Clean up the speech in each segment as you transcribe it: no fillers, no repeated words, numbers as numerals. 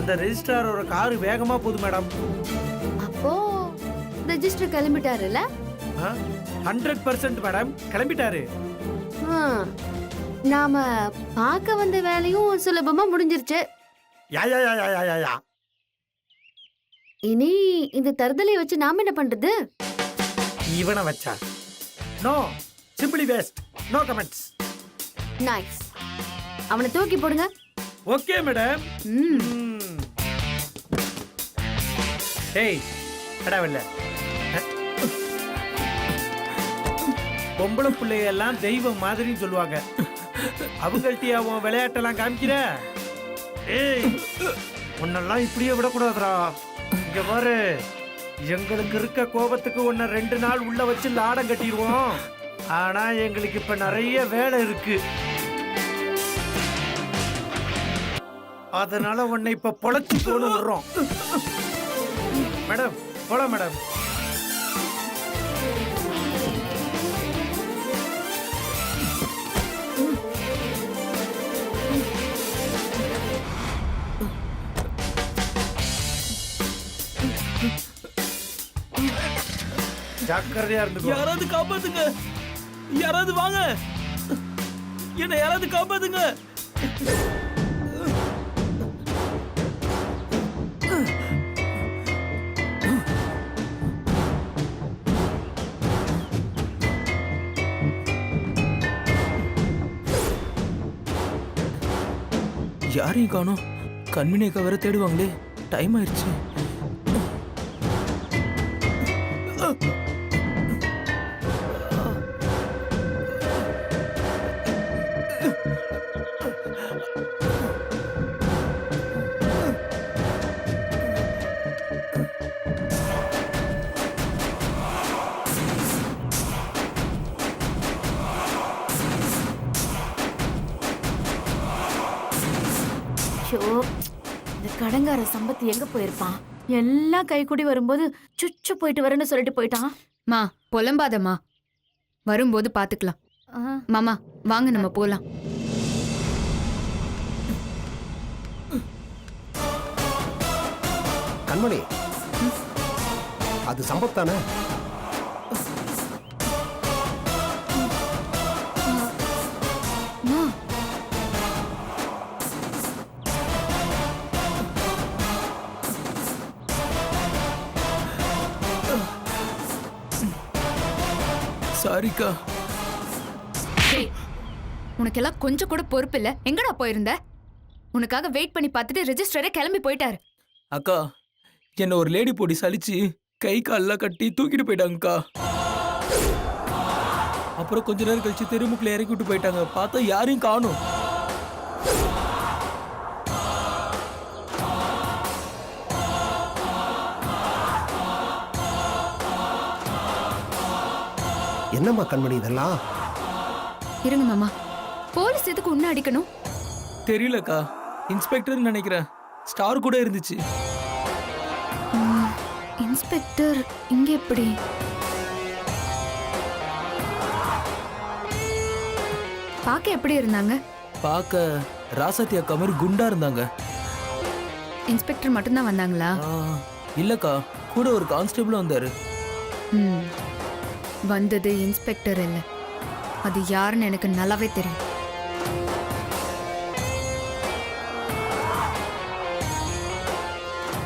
அந்த ரெஜிஸ்ட்ராரோட காரு வேகமா போகுது மேடம். அப்போ ரெஜிஸ்டர் கிளம்பிட்டாருல்ல? 100% மேடம், கிளம்பிட்டாரு. ஆ, நாம பார்க்க வந்த வேலையும் சுலபமா முடிஞ்சிருச்சு. யா யா யா யா யா யா. இனி இந்த தருதலை வச்சு நாம என்ன பண்றது? இவனை வச்சா no, simply waste, no comments. Nice, அவனை தூக்கி போடுங்க. Okay madam. ஏய் கடவுள, பொம்பளை பிள்ளையெல்லாம் தெய்வம் மாதிரின்னு சொல்லுவாங்க. அவங்கள்ட்டியா உன் விளையாட்டெல்லாம் காமிக்கிற? ஏய், உன்னெல்லாம் இப்படியே விடக்கூடாதுடா. இங்க பாரு, எங்களுக்கு இருக்க கோபத்துக்கு உன்னை 2 நாள் உள்ள வச்சு லாடம் கட்டிடுவோம். ஆனா எங்களுக்கு இப்ப நிறைய வேலை இருக்கு. அதனால உன்னை இப்ப பொழைச்சு போன்னு விடுறோம். மேடம் போலாம் மேடம். ஜாக்கிரதையா இருந்துக்கோ. யாராவது காப்பாத்துங்க, யாராவது வாங்க, என்ன யாராவது காப்பாத்துங்க. யாரையும் காணோம். கண்மினியக்கா வேற தேடுவாங்களே, டைம் ஆயிடுச்சு. இந்த கடங்கார சம்பத்து எங்க போயிருப்பான்? எல்லாம் கைக்கூடி வரும்போது சுச்சு போயிட்டு வரேன்னு சொல்லிட்டு போயிட்டான். மா புலம்பாதம்மா, வரும்போது பாத்துக்கலாம். மாமா வாங்க நம்ம போலாம். கண்மணி, அது சம்பத்தானே? சாரிக்கா. உனக்கெல்லாம் கொஞ்சம் கூட பொறுப்பு இல்ல. எங்கடா போயிருந்த? உனக்காக வெயிட் பண்ணி பார்த்துட்டு ரெஜிஸ்டரே கிளம்பி போயிட்டாரு. அக்கா, என்ன ஒரு லேடி போடி சலிச்சு கை கால்லாம் கட்டி தூக்கிட்டு போயிட்டாங்கக்கா. அப்புறம் கொஞ்ச நேரம் கழிச்சு தெருமுக்குள்ள இறக்கி விட்டு போயிட்டாங்க. பார்த்தா யாரையும் காணும். என்னம்மா கண்மணி இதெல்லாம்? இருங்க மாமா, போலீஸ் எதுக்கு உன்ன அடிக்கணும்? தெரியலக்கா, இன்ஸ்பெக்டர் நினைக்கிறேன். ஸ்டார் கூட இருந்துச்சு. இன்ஸ்பெக்டர் இங்க எப்படி? பாக்க எப்படி இருந்தாங்க? பார்க்க ராசாத்தி அக்கா மாதிரி குண்டா இருந்தாங்க. இன்ஸ்பெக்டர் மட்டும்தான் வந்தாங்களா? இல்லக்கா, கூட ஒரு கான்ஸ்டபிள் வந்தாரு. வந்தது இன்ஸ்பெக்டர் இல்ல, அது யாருன்னு எனக்கு நல்லாவே தெரியும்.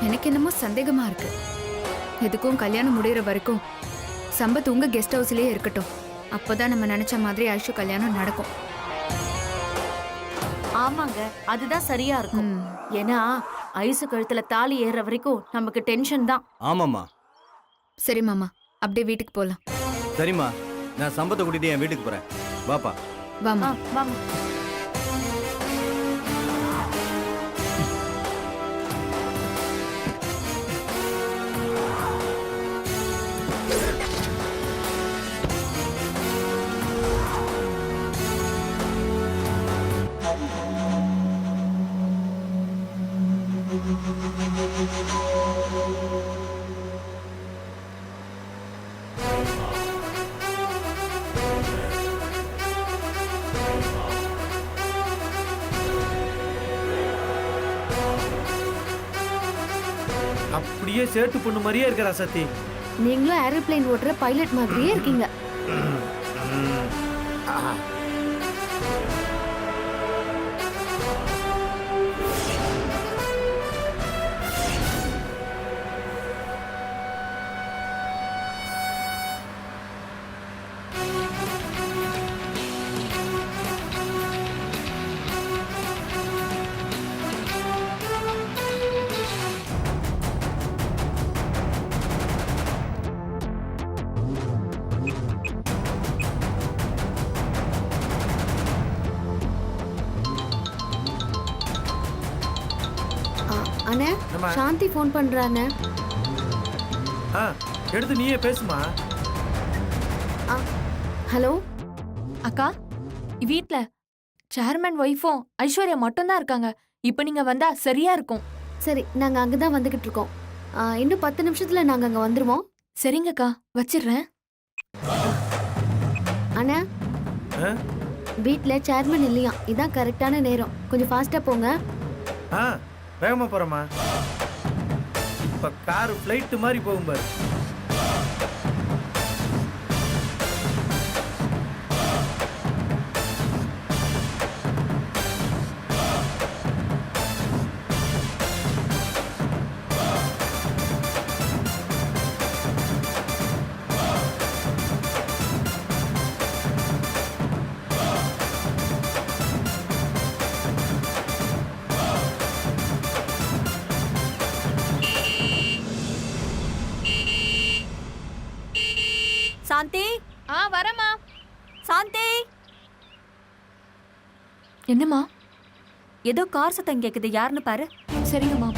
எனக்கு என்னமோ சந்தேகமா இருக்கு. எதுக்கும் கல்யாணம் முடிகிற வரைக்கும் சம்பத் உங்க கெஸ்ட் ஹவுஸ்லயே இருக்கட்டும். அப்போதான் நம்ம நினைச்ச மாதிரி ஐஷு கல்யாணம் நடக்கும். ஆமாங்க, அதுதான் சரியா இருக்கும். ஏன்னா ஐசு கழுத்துல தாலி ஏறுற வரைக்கும் நமக்கு டென்ஷன் தான். ஆமாம்மா. சரி மாமா, அப்படியே வீட்டுக்கு போலாம். சரிம்மா, நான் சம்பத்தை கூட்டிட்டு என் வீட்டுக்கு போறேன். வாப்பா. வாமா. வாமா. அப்படியே சேட்டு பொண்ணு மாதிரியே இருக்கிறா சத்தி. நீங்களும் ஏரோப்ளேன் ஓட்டுற பைலட் மாதிரியே இருக்கீங்க. அண்ணே, என்னம்மா? சாந்தி ஃபோன் பண்றானே. ஆ, எடுத்து நீயே பேசுமா. ஹலோ அக்கா, வீட்ல சேர்மன் ஒய்ஃபும் ஐஸ்வர்யா மட்டும்தான் இருக்காங்க. இப்போ நீங்க வந்தா சரியா இருக்கும். சரி, நாங்க அங்கதான் வந்துகிட்டு இருக்கோம். இன்னும் 10 நிமிஷத்துல நாங்க அங்க வந்துருவோம். சரிங்கக்கா, வச்சிடுறேன். அண்ணா, ஆ? வீட்ல சேர்மன் இல்லையா, இதான் கரெக்டான நேரம். கொஞ்சம் ஃபாஸ்டா போங்க. ஆ, வேகமா போறோமா. இப்ப கார் ஃபிளைட் மாதிரி போகும் பாரு. சாந்தி, வரமா. சாந்தி, என்னம்மா? ஏதோ கார் சத்தம் கேக்குது, யாருன்னு பாரு. சரிங்கம்மா.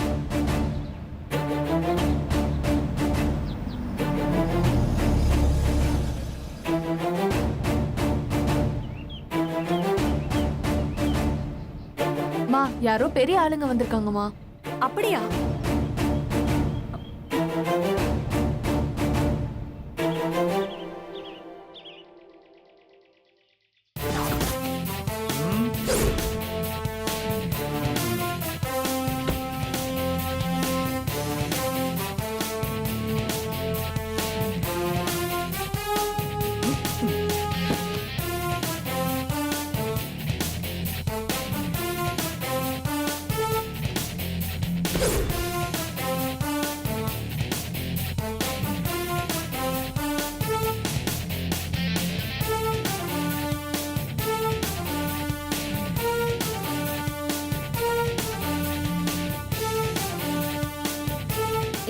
மா, யாரோ பெரிய ஆளுங்க வந்திருக்காங்கம்மா. அப்படியா?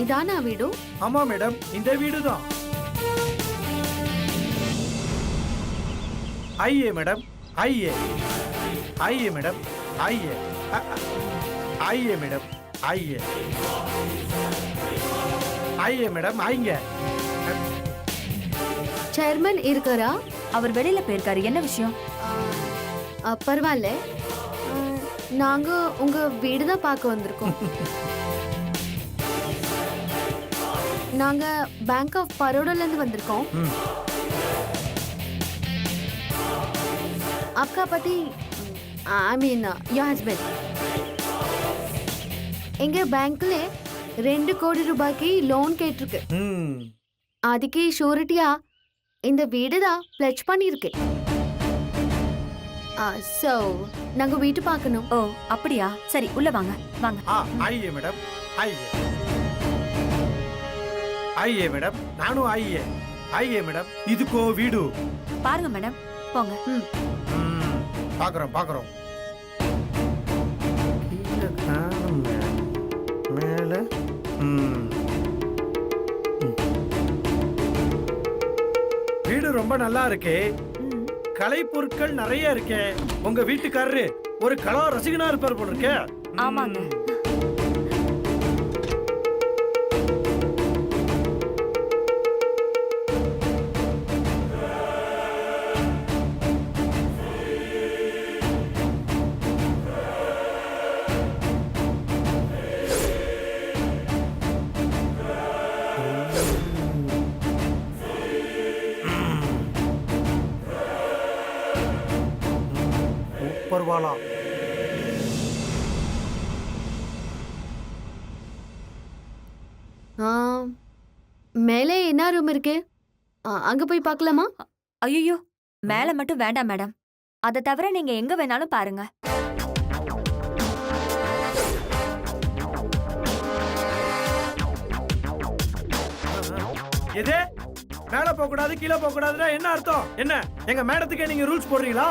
இதானா வீடு? ஆமா மேடம், இந்த வீடு தான். आइए मैडम, आइए आइए मैडम, आइए आइए मैडम, आइए आइए मैडम, आएंगे. சேர்மன் இருக்காரா? அவர் வெளியில போயிருக்காரு. என்ன விஷயம்? பரவாயில்ல, நாங்க உங்க வீடு தான் பார்க்க வந்திருக்கோம். நாங்க பேங்க் ஆஃப் பரோடால இருந்து வந்திருக்கோம். आपका पति, आई मीन योर हस्बैंड, எங்க பேங்க்ல 2 கோடி ரூபாய்க்கு லோன் கேட்டிருக்கு. அதுக்கு ஷூரிட்டியா இந்த வீடு தான் பிளட்ஜ் பண்ணிருக்கு. சோ நாங்க வீட்டு பார்க்கணும். ஓ, அப்படியா? சரி, உள்ள வாங்க வாங்க. आइए मैडम, आइए आइए मैडम, நானும் आइए आइए मैडम. இதுக்கோ வீடு பாருங்க மேடம், போங்க. பாக்குறோம் பாக்குறோம். கீழே காணும் மேல. வீடு ரொம்ப நல்லா இருக்கே. கலை பொருட்கள் நிறைய இருக்கே. உங்க வீட்டுக்காரரு ஒரு கலா ரசிகனா இருப்பார் போல இருக்கே. ஆமாங்க. பரவாயில்ல. மேலே என்ன ரூம் இருக்கு? அங்க போய் பார்க்கலாமா? ஐயோ மேல மட்டும் வேண்டாம் மேடம். அதை தவிர நீங்க எங்க வேணாலும் பாருங்க. எது மேல போக கூடாது கீழே போக கூடாதுன்னா என்ன அர்த்தம்? என்ன எங்க மேடத்துக்கே நீங்க ரூல்ஸ் போடுறீங்களா?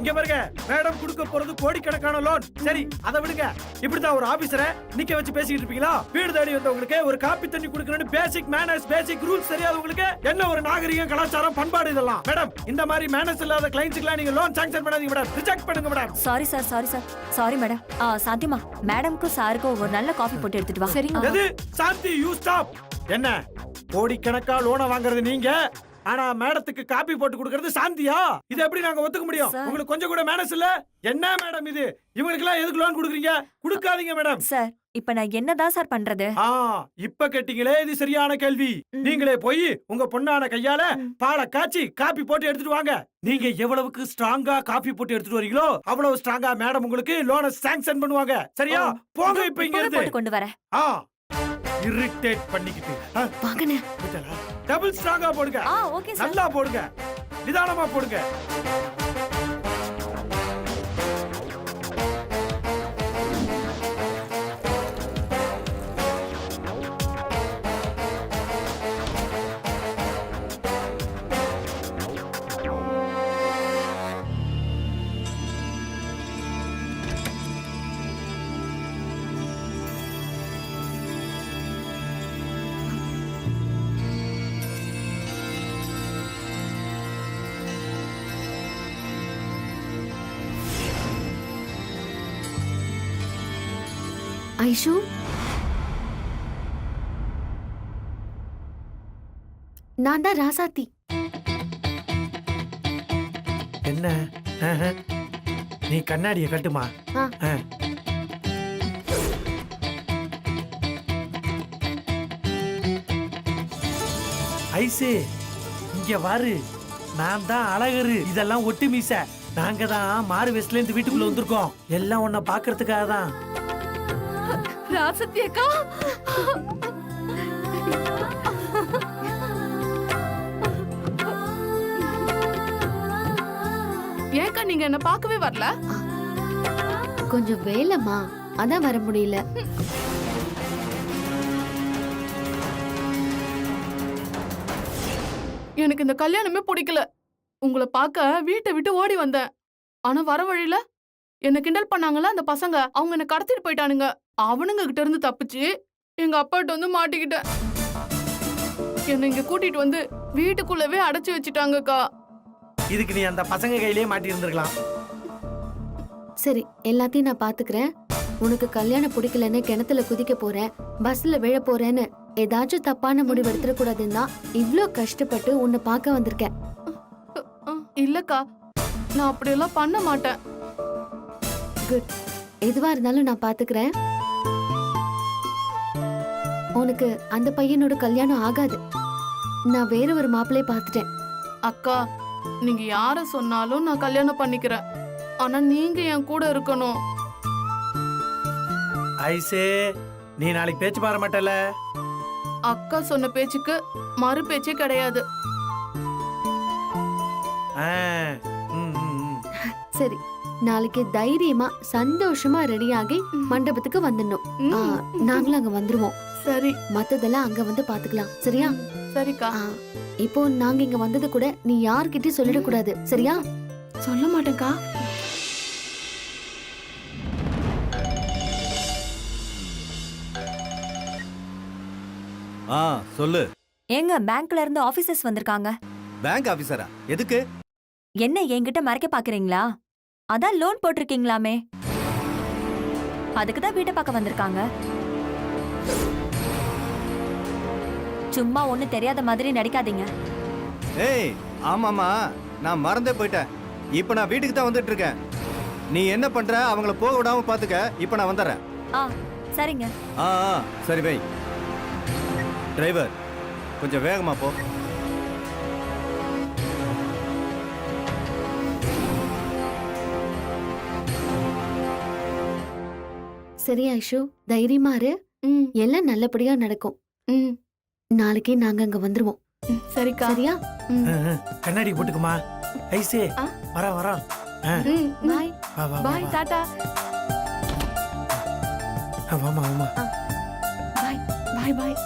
இங்க பாருங்க, மேடம் கொடுக்க போறது கோடிக்கணக்கான லோன். சரி அதை விடுங்க. இப்படிதான் ஒரு ஆபீசரை நிக்க வச்சு பேசிட்டு இருப்பீங்களா? வீடு தேடி வந்தவங்களுக்கு ஒரு காப்பி தண்ணி கொடுக்கணும்னு பேசிக் மேனர்ஸ், பேசிக் ரூல்ஸ் தெரியாது உங்களுக்கு? என்ன ஒரு நாகரிகம், கலாச்சாரம், பண்பாடு இதெல்லாம்? மேடம், இந்த மாதிரி மேனர்ஸ் இல்லாத கிளைண்ட்ஸ்க்குலாம் நீங்க லோன் சாங்ஷன் பண்ணாதீங்க மேடம். ரிஜெக்ட் பண்ணுங்க madam. Sorry sir. Sorry madam. சாந்திமா, மேடம்க்கும் சாருக்கும் ஒரு நல்ல காஃபி போட்டு எடுத்துட்டு வா. சரிங்க. எது சாந்தி, யூ ஸ்டாப். என்ன கோடிக்கணக்கா லோனை வாங்குறது நீங்க, ஆனா மேடத்துக்கு காப்பி போட்டு கொடுக்கறது சாந்தியா? இது எப்படி நாங்க ஒத்துக்க முடியும்? சார். உங்களுக்கு கொஞ்சம் கூட மேனஸ் இல்ல? என்ன மேடம் இது? இவங்களுக்கு எல்லாம் எதுக்கு லோன் கொடுக்குறீங்க? கொடுக்காதீங்க மேடம். சார், இப்ப நான் என்னதான் சார் பண்றது? இப்ப கேட்டீங்களே, இது சரியான கேள்வி. நீங்களே போய் உங்க பொண்ணான கையால பாலை காய்ச்சி காப்பி போட்டு எடுத்துட்டு வாங்க. நீங்க எவ்வளவுக்கு ஸ்ட்ராங்கா காபி போட்டு எடுத்துட்டு வரீங்களோ அவ்வளவு ஸ்ட்ராங்கா மேடம் உங்களுக்கு லோனை சாங்ஷன் பண்ணுவாங்க. சரியா? போங்க இப்ப இங்க இருந்து. போட்டு கொண்டு வரேன். இரிட்டேட் பண்ணிக்கிட்டு வாங்கண்ணே. டபுள் ஸ்ட்ராங்கா போடுங்க. Okay sir. நல்லா போடுங்க, நிதானமா போடுங்க. ஐஷு, நான் தான் ராசாத்தி. என்ன நீ கண்ணாடியை கட்டுமா? ஐசு இங்க வாரு, நான் தான் அழகரு. இதெல்லாம் ஒட்டு மீச. நாங்க தான் மாறு வெஸ்ட்ல இருந்து வீட்டுக்குள்ள வந்திருக்கோம். எல்லாம் உன்னை பாக்குறதுக்காக தான். ராசத்தி அக்கா, ஏக்கா நீங்க என்ன பார்க்கவே வரல? கொஞ்சம் வேலைமா, அதான் வர முடியல. எனக்கு இந்த கல்யாணமே பிடிக்கல. உங்களை பார்க்க வீட்டை விட்டு ஓடி வந்தேன். ஆனா வர வழியில என்ன கிண்டல் பண்ணாங்கல்ல அந்த பசங்க, அவங்க என்ன கடத்திட்டு போயிட்டானுங்க. அவனுங்க கிட்ட இருந்து தப்பிச்சு எங்க அப்பாட்ட வந்து மாட்டிக்கிட்டேன். என்ன இங்க கூட்டிட்டு வந்து வீட்டுக்குள்ளவே அடைச்சு வச்சுட்டாங்கக்கா. இதுக்கு நீ அந்த பசங்க கையிலேயே மாட்டி இருந்திருக்கலாம். சரி, எல்லாத்தையும் நான் பாத்துக்கிறேன். உனக்கு கல்யாணம் பிடிக்கலன்னு கிணத்துல குதிக்க போறேன், பஸ்ல விழ போறேன்னு ஏதாச்சும் தப்பான முடிவு எடுத்துட கூடாதுன்னா இவ்ளோ கஷ்டப்பட்டு உன்னை பார்க்க வந்திருக்கேன். இல்லக்கா, நான் அப்படியெல்லாம் பண்ண மாட்டேன். குட். எதுவா இருந்தாலும் நான் பாத்துக்கிறேன். உனக்கு அந்த பையனோட கல்யாணம் ஆகாது. நான் வேற ஒரு மாப்பிள்ளைய பார்த்துட்டேன். அக்கா, நீங்க யார சொன்னாலும் நான் கல்யாணம் பண்ணிக்கிறேன். ஆனா நீங்க என் கூட இருக்கணும். ஐசே, நீ நாளைக்கு பேச்சு பார மாட்டல? அக்கா சொன்ன பேச்சுக்கு மறு பேச்சே கிடையாது. சரி, நாளைக்கு தைரியமா சந்தோஷமா ரெடியாகி மண்டபத்துக்கு வந்துடணும். நாங்களும் அங்க வந்துருவோம். சரி, மத்ததெல்லாம் அங்க வந்து பாத்துக்கலாம். சரியா? சரிக்கா. இப்போ நாங்க இங்க வந்தது கூட நீ யார்கிட்டயும் சொல்லிடக்கூடாது. சரியா? சொல்ல மாட்டேன்க்கா. சொல்லு. ஏங்க, பேங்க்ல இருந்து ஆபீசர்ஸ் வந்திருக்காங்க. பேங்க் ஆபீசரா? எதுக்கு? என்ன என்கிட்ட மறைக்க பாக்குறீங்களா? அதான் லோன் போட்டிருக்கீங்களாமே, அதுக்குதான் வீட்டை பார்க்க வந்திருக்காங்க. சும்மா ஒண்ணு தெரியாத மாதிரி நடிக்காதீங்க. ஏய், ஆமாமா, நான் மறந்தே போயிட்டேன். இப்ப நான் வீட்டுக்கு தான் வந்துட்டு இருக்கேன். நீ என்ன பண்ற? அவங்கள போக விடாம பாத்துக்க. இப்ப நான் வந்துடுறேன். சரிங்க. சரி பை. டிரைவர், கொஞ்சம் வேகமா போ. சரி ஐஷு, தைரியமா இரு. ம் எல்லாம் நல்லபடியா நடக்கும். ம் நாளைக்கே நாங்க அங்க வந்துருவோம். சரிக்கா. சரியா? கண்ணாடி போட்டுக்குமா. ஐசே ஆ. வரோம். ம் பாய். வா வா பாய் டாடா. வாமா. பாய். பாய் பாய்.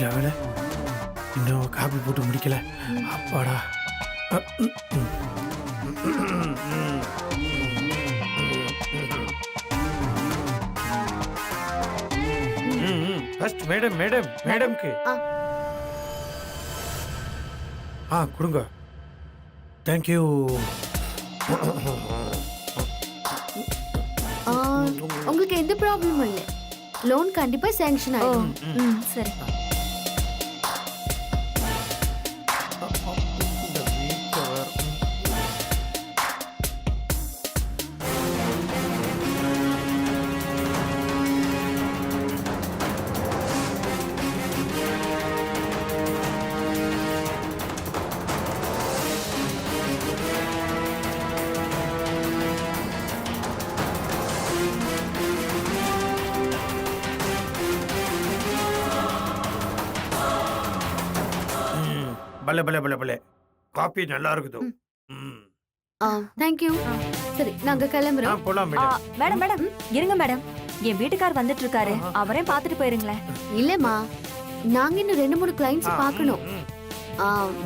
நல்ல வேலை இன்னும் காபி போட்டு முடிக்கல. அப்பாடா. ஃபர்ஸ்ட் மேடம்க்கு கொடுங்க. தேங்க்யூ. உங்களுக்கு எந்த ப்ராப்ளமும் இல்லை. லோன் கண்டிப்பா சேங்ஷன் ஓ ஆயிடும். ம் சரி. பலே காபி நல்லா இருக்குது. தேங்க்யூ. சரி நாங்க கிளம்புறோம். போலாம் ஆ, மேடம். மேடம் இருங்க மேடம். என் வீட்டுக்கார் வந்துட்டு இருக்காரு. அவரையும் பார்த்துட்டு போயிருங்களேன். இல்லம்மா, நாங்க இன்னும் 2-3 கிளைண்ட்ஸ் பார்க்கணும்.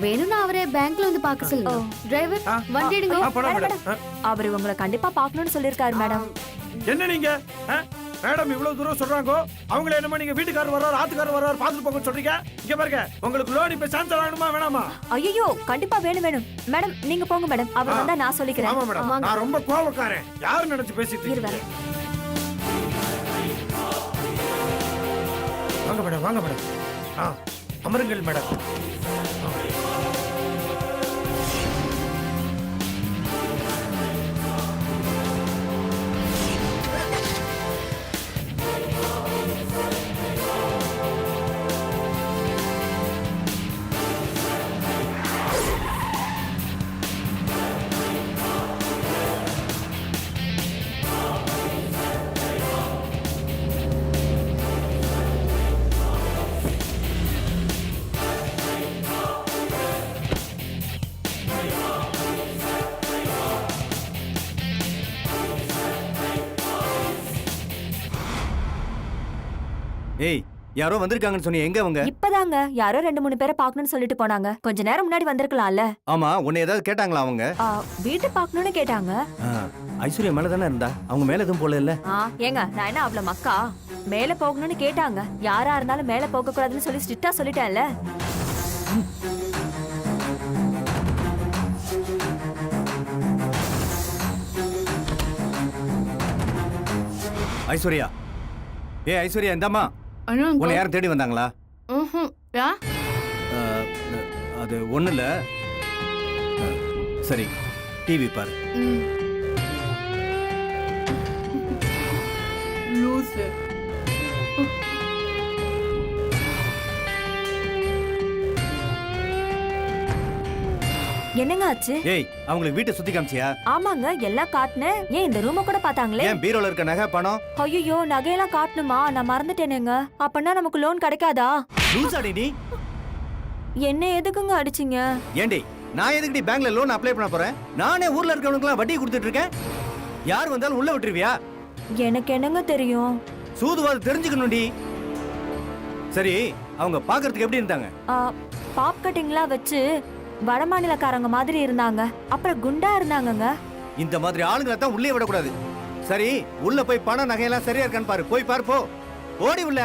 வேணும்னா அவரே பேங்க்ல வந்து பார்க்க சொல்லுங்க. டிரைவர் வண்டி எடுங்க. போலாம் மேடம். அவர் உங்களை கண்டிப்பா பார்க்கணும்னு சொல்லிருக்காரு மேடம். என்ன நீங்க மேடம் இவ்வளவு தூரம் சொல்றாங்க, அவங்கள என்னமா நீங்க வீட்டுக்காரர் வர்றாரு ஆத்துக்காரர் வர்றாரு பாத்துட்டு போங்க சொல்றீங்க? இங்க பாருங்க, உங்களுக்கு லோன் இப்ப சான்ஸ் ஆகணுமா வேணாமா? ஐயோ கண்டிப்பா வேணும் மேடம். நீங்க போங்க மேடம். அவர் வந்தா நான் சொல்லிக்கிறேன். ஆமா மேடம், நான் ரொம்ப கோவக்காரன். யாரு நினைச்சு பேசிட்டு இருக்கீங்க? வாங்க மேடம். அமருங்கள் மேடம். ஏய், யாரோ வந்திருக்காங்கன்னு சொன்னீங்க, எங்க அவங்க? இப்பதாங்க யாரோ 2-3 பேரை பார்க்கணும்னு சொல்லிட்டு போனாங்க. கொஞ்ச நேரம் முன்னாடி வந்திருக்கலாம்ல. ஆமா, உன்னை ஏதாவது கேட்டாங்களா அவங்க? வீட்டு பார்க்கணும்னு கேட்டாங்க. ஐஸ்வர்யா மேல தானே இருந்தா, அவங்க மேல எதுவும் போல இல்ல? ஏங்க நான் என்ன அவ்வளவு மக்கா? மேல போகணும்னு கேட்டாங்க. யாரா இருந்தாலும் மேல போக கூடாதுன்னு சொல்லி ஸ்ட்ரிக்ட்டா சொல்லிட்டேன்ல. ஐஸ்வர்யா, ஐஸ்வர்யா இந்தாம்மா. உன்னை யாரும் தேடி வந்தாங்களா? யா அது ஒண்ணு இல்ல. சரி, டிவி பாரு. லூசு. என்னங்க ஆச்சு? ஏய், அவங்களுக்கு வீட்டை சுத்தி காமிச்சியா? ஆமாங்க எல்லாம் காட்டுனேன். ஏன் இந்த ரூம கூட பார்த்தாங்களே? ஏன் பீரோல இருக்க நகை பணம்? ஐயோ நகையெல்லாம் காட்டணுமா? நான் மறந்துட்டேனேங்க. அப்பன்னா நமக்கு லோன் கிடைக்காதா? லூசாடி நீ. என்ன எதுக்குங்க அடிச்சீங்க? ஏண்டி, நான் எதுக்குடி பேங்க்ல லோன் அப்ளை பண்ண போறேன்? நானே ஊர்ல இருக்கவனுக்குலாம் வட்டி கொடுத்துட்டு இருக்கேன். யார் வந்தாலும் உள்ள விட்டுருவியா? எனக்கு என்னங்க தெரியும்? சூதுவாது தெரிஞ்சுக்கணும்டி. சரி, அவங்க பாக்குறதுக்கு எப்படி இருந்தாங்க? பாப் கட்டிங்லாம் வச்சு வடமாநிலக்காரங்க மாதிரி இருந்தாங்க. அப்புறம் குண்டா இருந்தாங்கங்க. இந்த மாதிரி ஆளுங்களை தான் உள்ளே விடக்கூடாது. சரி, உள்ள போய் பணம் நகையெல்லாம் சரியா இருக்கான்னு பாரு. போய் பாரு, போ. ஓடி உள்ள.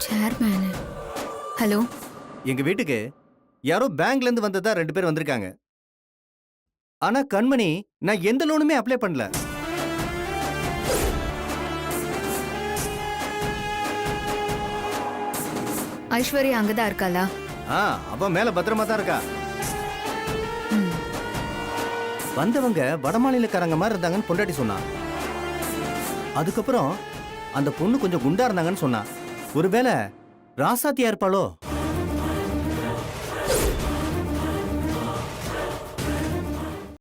சேர்மேன். ஹலோ, எங்க வீட்டுக்கு யாரோ பேங்க்ல இருந்து வந்ததா 2 பேர் வந்திருக்காங்க. ஆனா கண்மணி, நான் எந்த லோனுமே அப்ளை பண்ணல. ஐஸ்வர்யா அங்கதான் இருக்காளா? அவ மேல பத்திரமா தான் இருக்கா. ம். வந்தவங்க வடமாநிலக்காரங்க மாதிரி இருந்தாங்கன்னு பொண்டாட்டி சொன்னா. அதுக்கப்புறம் அந்த பொண்ணு கொஞ்சம் குண்டா இருந்தாங்கன்னு சொன்னா. ஒருவேளை ராசாத்தியா இருப்பாளோ?